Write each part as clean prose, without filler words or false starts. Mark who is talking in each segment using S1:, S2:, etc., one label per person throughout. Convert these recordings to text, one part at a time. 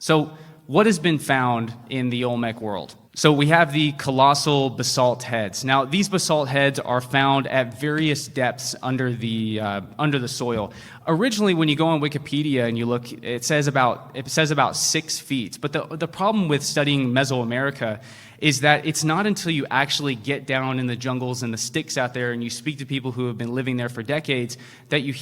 S1: So what has been found in the Olmec world? So we have the colossal basalt heads. Now, these basalt heads are found at various depths under the soil. Originally, when you go on Wikipedia and you look, it says about 6 feet. But the problem with studying Mesoamerica is that it's not until you actually get down in the jungles and the sticks out there and you speak to people who have been living there for decades that you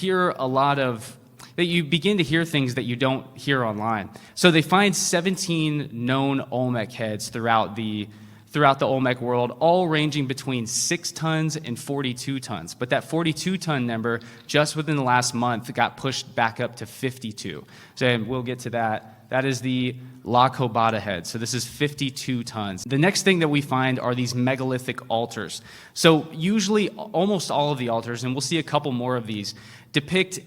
S1: begin to hear things that you don't hear online. So they find 17 known Olmec heads throughout the Olmec world, all ranging between 6 tons and 42 tons. But that 42-ton number, just within the last month, got pushed back up to 52. So we'll get to that. That is the La Cobata head. So this is 52 tons. The next thing that we find are these megalithic altars. So usually, almost all of the altars, and we'll see a couple more of these, depict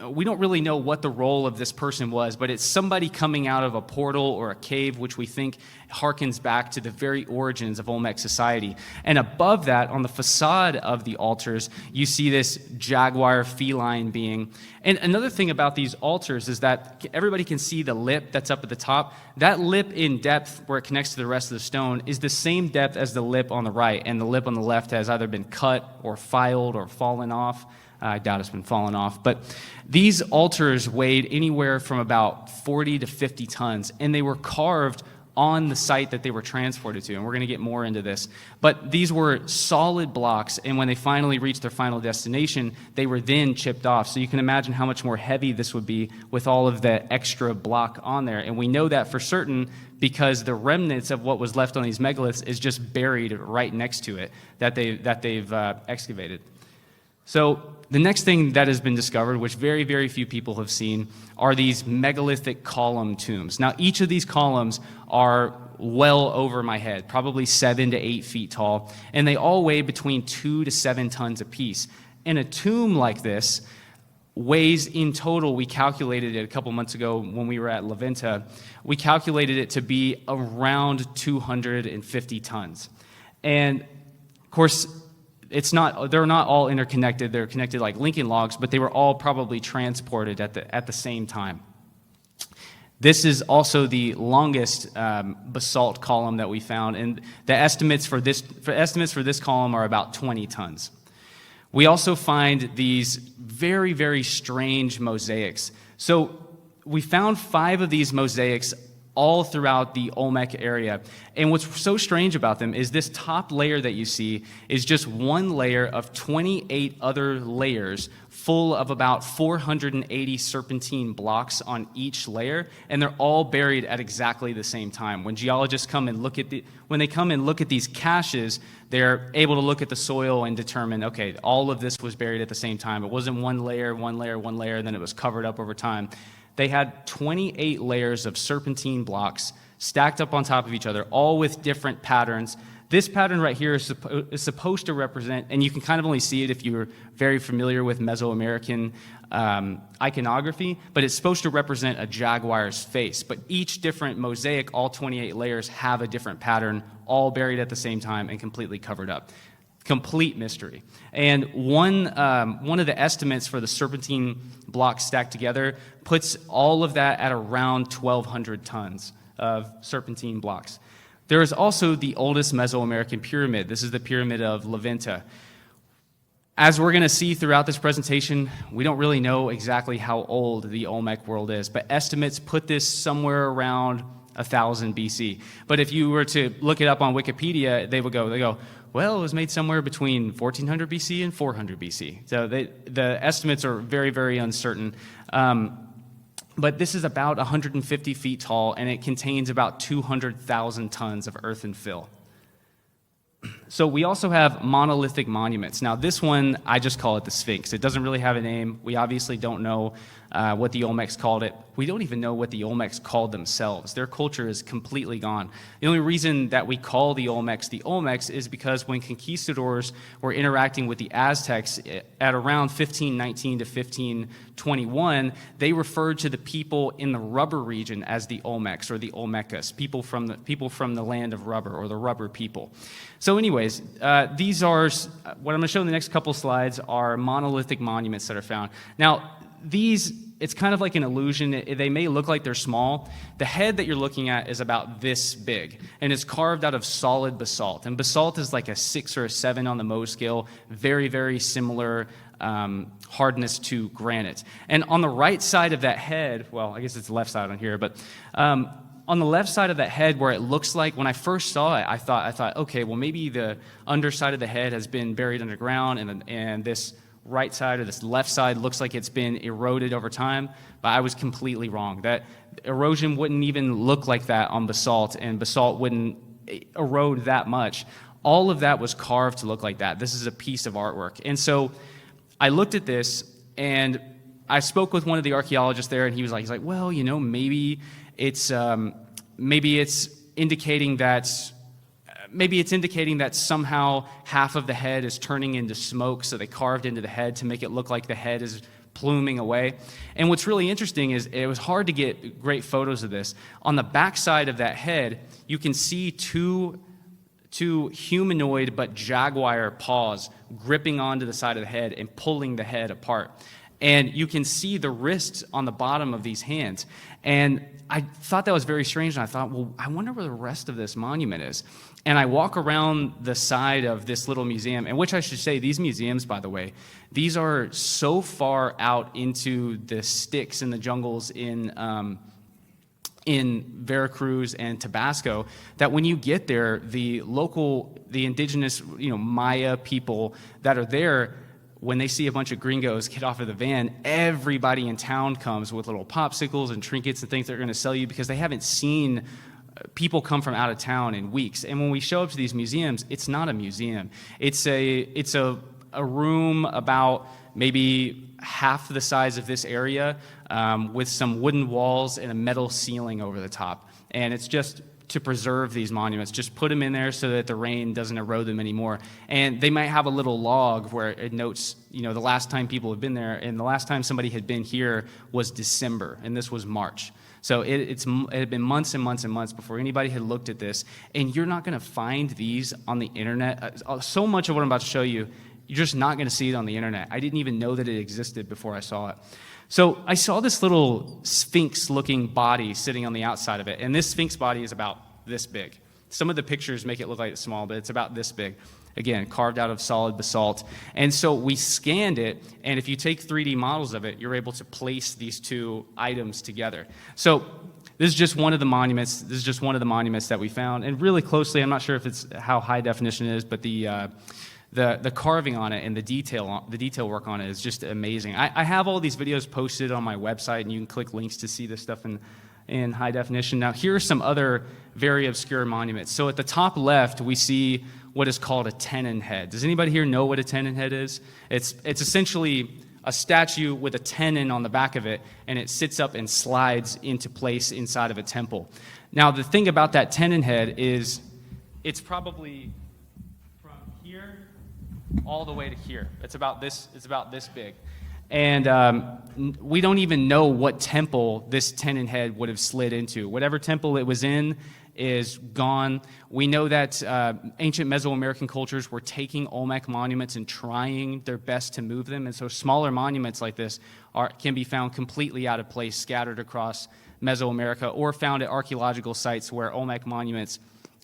S1: we don't really know what the role of this person was, but it's somebody coming out of a portal or a cave, which we think harkens back to the very origins of Olmec society. And above that, on the facade of the altars, you see this jaguar feline being. And another thing about these altars is that everybody can see the lip that's up at the top. That lip in depth, where it connects to the rest of the stone, is the same depth as the lip on the right, and the lip on the left has either been cut or filed or fallen off. I doubt it's been fallen off. But these altars weighed anywhere from about 40 to 50 tons, and they were carved on the site that they were transported to, and we're going to get more into this. But these were solid blocks, and when they finally reached their final destination, they were then chipped off. So you can imagine how much more heavy this would be with all of the extra block on there. And we know that for certain because the remnants of what was left on these megaliths is just buried right next to it that they've excavated. So the next thing that has been discovered, which very, very few people have seen, are these megalithic column tombs. Now, each of these columns are well over my head, probably 7 to 8 feet tall, and they all weigh between 2 to 7 tons apiece. And a tomb like this weighs, in total, we calculated it a couple months ago when we were at La Venta, we calculated it to be around 250 tons. And, of course, they're not all interconnected. They're connected like Lincoln logs, but they were all probably transported at the same time. This is also the longest basalt column that we found, and the estimates for this column are about 20 tons. We also find these very, very strange mosaics. So we found 5 of these mosaics all throughout the Olmec area. And what's so strange about them is this top layer that you see is just one layer of 28 other layers full of about 480 serpentine blocks on each layer, and they're all buried at exactly the same time. When geologists come and look at these caches, they're able to look at the soil and determine, okay, all of this was buried at the same time. It wasn't one layer, and then it was covered up over time. They had 28 layers of serpentine blocks stacked up on top of each other, all with different patterns. This pattern right here is supposed to represent, and you can kind of only see it if you're very familiar with Mesoamerican iconography, but it's supposed to represent a jaguar's face. But each different mosaic, all 28 layers, have a different pattern, all buried at the same time and completely covered up. Complete mystery. And one of the estimates for the serpentine blocks stacked together puts all of that at around 1,200 tons of serpentine blocks. There is also the oldest Mesoamerican pyramid. This is the Pyramid of La Venta. As we're going to see throughout this presentation, we don't really know exactly how old the Olmec world is, but estimates put this somewhere around 1000 BC. But if you were to look it up on Wikipedia, they go, well, it was made somewhere between 1400 BC and 400 BC. So the estimates are very, very uncertain. But this is about 150 feet tall, and it contains about 200,000 tons of earth and fill. So we also have monolithic monuments. Now this one, I just call it the Sphinx. It doesn't really have a name. We obviously don't know what the Olmecs called it. We don't even know what the Olmecs called themselves. Their culture is completely gone. The only reason that we call the Olmecs is because when conquistadors were interacting with the Aztecs at around 1519 to 1521, they referred to the people in the rubber region as the Olmecs or the Olmecas, people from the land of rubber, or the rubber people. So anyways, these are, what I'm going to show in the next couple slides are monolithic monuments that are found. Now, these, it's kind of like an illusion. They may look like they're small. The head that you're looking at is about this big, and it's carved out of solid basalt. And basalt is like a 6 or a 7 on the Mohs scale, very, very similar hardness to granite. And on the right side of that head, well, I guess it's the left side on here, but on the left side of that head where it looks like, when I first saw it, I thought, okay, well, maybe the underside of the head has been buried underground, and this right side or this left side looks like it's been eroded over time, but I was completely wrong. That erosion wouldn't even look like that on basalt, and basalt wouldn't erode that much. All of that was carved to look like that. This is a piece of artwork. And so I looked at this, and I spoke with one of the archaeologists there, and he's like, well, maybe it's indicating that somehow half of the head is turning into smoke, so they carved into the head to make it look like the head is pluming away. And what's really interesting is it was hard to get great photos of this. On the back side of that head, you can see two humanoid but jaguar paws gripping onto the side of the head and pulling the head apart. And you can see the wrists on the bottom of these hands. And I thought that was very strange, and I thought, well, I wonder where the rest of this monument is. And I walk around the side of this little museum, and which I should say, these museums, by the way, these are so far out into the sticks and the jungles in Veracruz and Tabasco, that when you get there, the indigenous, Maya people that are there, when they see a bunch of gringos get off of the van, everybody in town comes with little popsicles and trinkets and things they're going to sell you because they haven't seen people come from out of town in weeks. And when we show up to these museums, it's not a museum. It's a room about maybe half the size of this area, with some wooden walls and a metal ceiling over the top. And it's just to preserve these monuments. Just put them in there so that the rain doesn't erode them anymore. And they might have a little log where it notes, the last time people have been there, and the last time somebody had been here was December, and this was March. So it had been months and months and months before anybody had looked at this. And you're not going to find these on the internet. So much of what I'm about to show you, you're just not going to see it on the internet. I didn't even know that it existed before I saw it. So I saw this little sphinx-looking body sitting on the outside of it, and this sphinx body is about this big. Some of the pictures make it look like it's small, but it's about this big. Again, carved out of solid basalt. And so we scanned it, and if you take 3D models of it, you're able to place these two items together. So this is just one of the monuments. This is just one of the monuments that we found, and really closely, I'm not sure if it's how high definition it is, but the carving on it and the detail work on it is just amazing. I have all these videos posted on my website, and you can click links to see this stuff in high definition. Now, here are some other very obscure monuments. So at the top left, we see what is called a tenon head. Does anybody here know what a tenon head is? It's essentially a statue with a tenon on the back of it, and it sits up and slides into place inside of a temple. Now, the thing about that tenon head is it's probably from here all the way to here. It's about this big. And we don't even know what temple this tenon head would have slid into. Whatever temple it was in is gone. We know that ancient Mesoamerican cultures were taking Olmec monuments and trying their best to move them. And so smaller monuments like this can be found completely out of place, scattered across Mesoamerica, or found at archaeological sites where Olmec monuments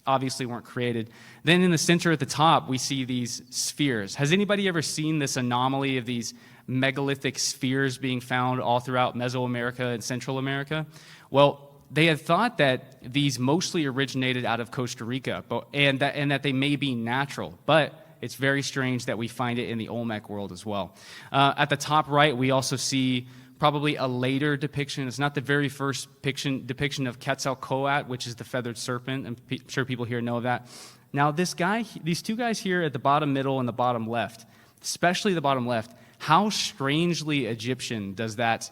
S1: obviously weren't created. Then in the center at the top, we see these spheres. Has anybody ever seen this anomaly of these megalithic spheres being found all throughout Mesoamerica and Central America? Well, they had thought that these mostly originated out of Costa Rica, and that they may be natural, but it's very strange that we find it in the Olmec world as well. At the top right, we also see probably a later depiction. It's not the very first depiction of Quetzalcoatl, which is the feathered serpent. I'm sure people here know of that. Now, these two guys here at the bottom middle and the bottom left, especially the bottom left, how strangely Egyptian does that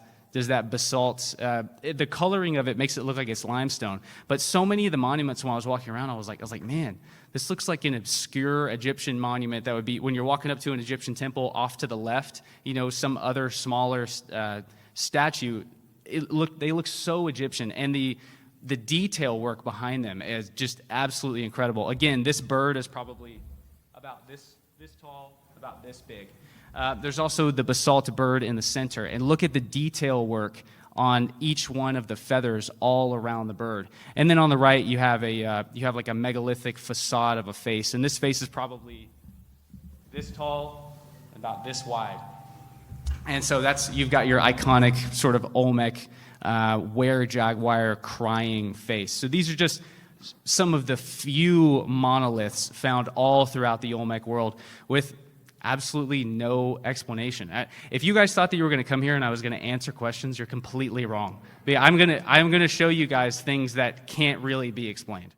S1: basalt, the coloring of it makes it look like it's limestone. But so many of the monuments, when I was walking around, I was like, man, this looks like an obscure Egyptian monument that would be, when you're walking up to an Egyptian temple off to the left, some other smaller statue, they look so Egyptian. And the detail work behind them is just absolutely incredible. Again, this bird is probably about this tall, about this big. There's also the basalt bird in the center, and look at the detail work on each one of the feathers all around the bird. And then on the right, you have like a megalithic facade of a face, and this face is probably this tall, about this wide. And so you've got your iconic sort of Olmec were-jaguar crying face. So these are just some of the few monoliths found all throughout the Olmec world with absolutely no explanation. If you guys thought that you were going to come here and I was going to answer questions, you're completely wrong. I'm going to show you guys things that can't really be explained.